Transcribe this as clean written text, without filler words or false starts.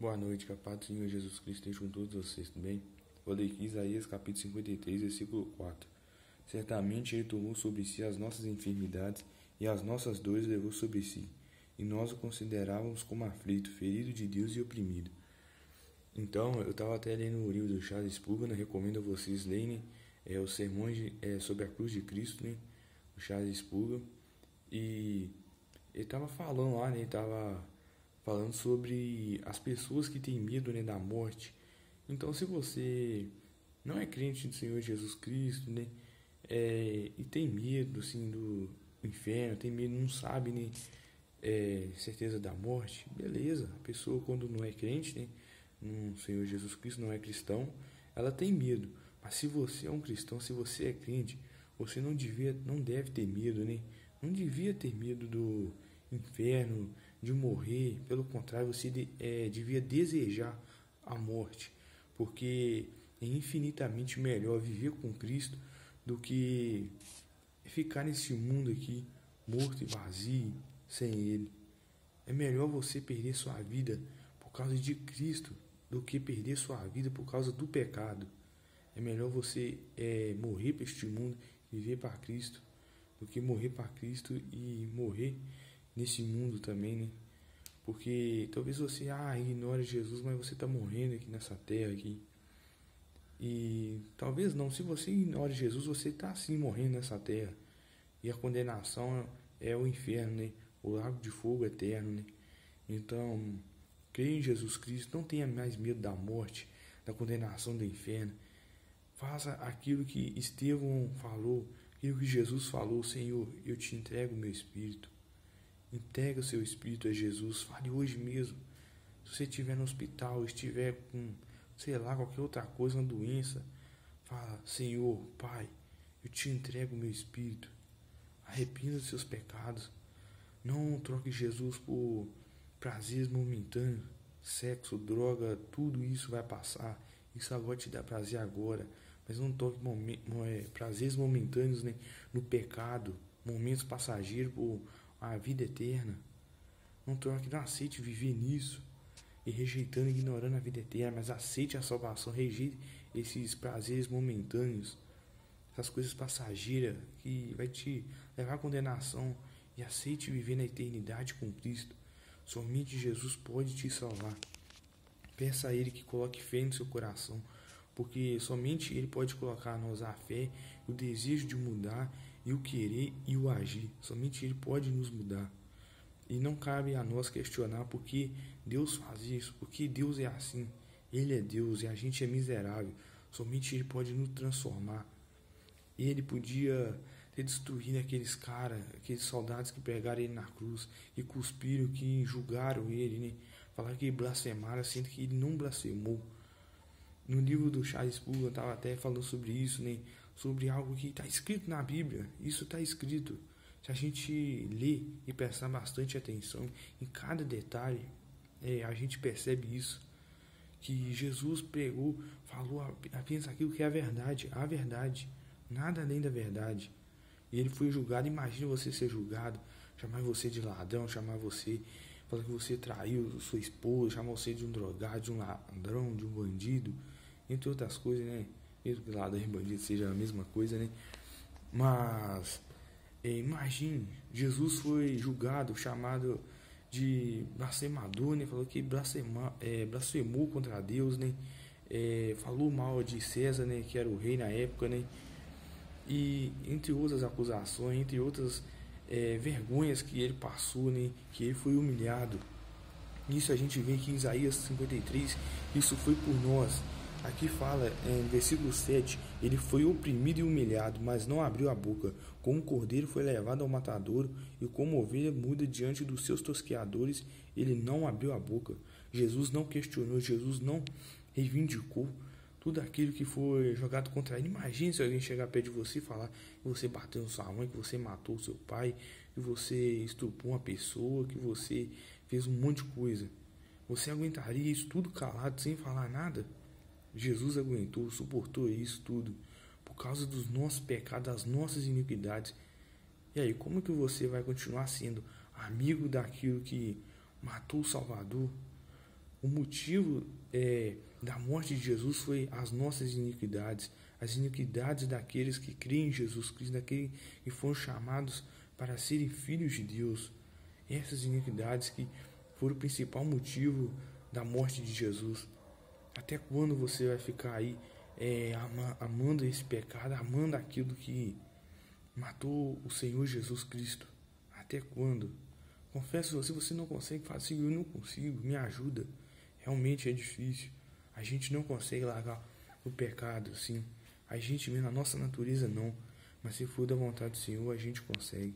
Boa noite, que a paz do Senhor Jesus Cristo esteja com todos vocês, tudo bem? Vou ler aqui Isaías capítulo 53, versículo 4. Certamente Ele tomou sobre si as nossas enfermidades e as nossas dores levou sobre si, e nós o considerávamos como aflito, ferido de Deus e oprimido. Então, eu estava até lendo o livro do Charles Spurgeon, né? Recomendo a vocês lerem os sermões sobre a cruz de Cristo, né? O Charles Spurgeon. E ele estava falando lá, né? Ele estava falando sobre as pessoas que têm medo, né, da morte. Então, se você não é crente do Senhor Jesus Cristo, né, e tem medo, assim, do inferno, tem medo, não sabe, né, certeza da morte, beleza. A pessoa, quando não é crente, né, no Senhor Jesus Cristo, não é cristão, ela tem medo. Mas se você é um cristão, se você é crente, você não deve ter medo, né? Não devia ter medo do inferno, de morrer. Pelo contrário, você devia desejar a morte, porque é infinitamente melhor viver com Cristo do que ficar nesse mundo aqui morto e vazio sem Ele. É melhor você perder sua vida por causa de Cristo do que perder sua vida por causa do pecado. É melhor você morrer para este mundo e viver para Cristo do que morrer para Cristo e morrer nesse mundo também, né? Porque talvez você ignore Jesus, mas você está morrendo aqui nessa terra aqui. E talvez não, se você ignora Jesus, você está sim morrendo nessa terra. E a condenação é o inferno, né? O lago de fogo eterno, né? Então, creia em Jesus Cristo, não tenha mais medo da morte, da condenação do inferno. Faça aquilo que Estevão falou, aquilo que Jesus falou: Senhor, eu te entrego o meu espírito. Entrega o seu espírito a Jesus. Fale hoje mesmo. Se você estiver no hospital, estiver com, sei lá, qualquer outra coisa, uma doença, fala: Senhor, Pai, eu te entrego o meu espírito. Arrependa dos seus pecados. Não troque Jesus por prazeres momentâneos. Sexo, droga, tudo isso vai passar. Isso agora te dá prazer agora. Mas não troque prazeres momentâneos, né, no pecado, momentos passageiros por a vida eterna. Não troque, não aceite viver nisso e rejeitando, ignorando a vida eterna, mas aceite a salvação, rejeite esses prazeres momentâneos, essas coisas passageiras que vai te levar à condenação, e aceite viver na eternidade com Cristo. Somente Jesus pode te salvar. Peça a Ele que coloque fé no seu coração, porque somente Ele pode colocar em nós a fé, o desejo de mudar e o querer e o agir. Somente Ele pode nos mudar. E não cabe a nós questionar por que Deus faz isso, porque Deus é assim. Ele é Deus e a gente é miserável. Somente Ele pode nos transformar. Ele podia ter destruído aqueles caras, aqueles soldados que pegaram Ele na cruz, que cuspiram, que julgaram Ele, né? Falaram que ele blasfemara, sendo que Ele não blasfemou. No livro do Charles Spurgeon estava até falando sobre isso, né? Sobre algo que está escrito na Bíblia. Isso está escrito. Se a gente ler e prestar bastante atenção em cada detalhe, a gente percebe isso. Que Jesus pregou, falou apenas aquilo que é a verdade, nada além da verdade. E Ele foi julgado. Imagina você ser julgado, chamar você de ladrão, chamar você, falar que você traiu sua esposa, chamar você de um drogado, de um ladrão, de um bandido, entre outras coisas, né? Mesmo que ladrão e bandido seja a mesma coisa, né? Mas imagine, Jesus foi julgado, chamado de blasfemador, né? Falou que blasfemou contra Deus, né? Falou mal de César, né? Que era o rei na época, né? E entre outras acusações, entre outras vergonhas que ele passou, né? Que ele foi humilhado. Isso a gente vê aqui em Isaías 53, isso foi por nós. Aqui fala, em versículo 7, ele foi oprimido e humilhado, mas não abriu a boca. Como cordeiro foi levado ao matadouro, e como ovelha muda diante dos seus tosqueadores, ele não abriu a boca. Jesus não questionou, Jesus não reivindicou tudo aquilo que foi jogado contra ele. Imagine se alguém chegar perto de você e falar que você bateu na sua mãe, que você matou seu pai, que você estuprou uma pessoa, que você fez um monte de coisa. Você aguentaria isso tudo calado, sem falar nada? Jesus aguentou, suportou isso tudo por causa dos nossos pecados, das nossas iniquidades. E aí, como que você vai continuar sendo amigo daquilo que matou o Salvador? O motivo da morte de Jesus foi as nossas iniquidades, as iniquidades daqueles que creem em Jesus Cristo, daqueles que foram chamados para serem filhos de Deus. Essas iniquidades que foram o principal motivo da morte de Jesus. Até quando você vai ficar aí amando esse pecado, amando aquilo que matou o Senhor Jesus Cristo? Até quando? Confesso, se você não consegue, fala assim, eu não consigo, me ajuda. Realmente é difícil. A gente não consegue largar o pecado, assim. A gente mesmo, a nossa natureza não. Mas se for da vontade do Senhor, a gente consegue.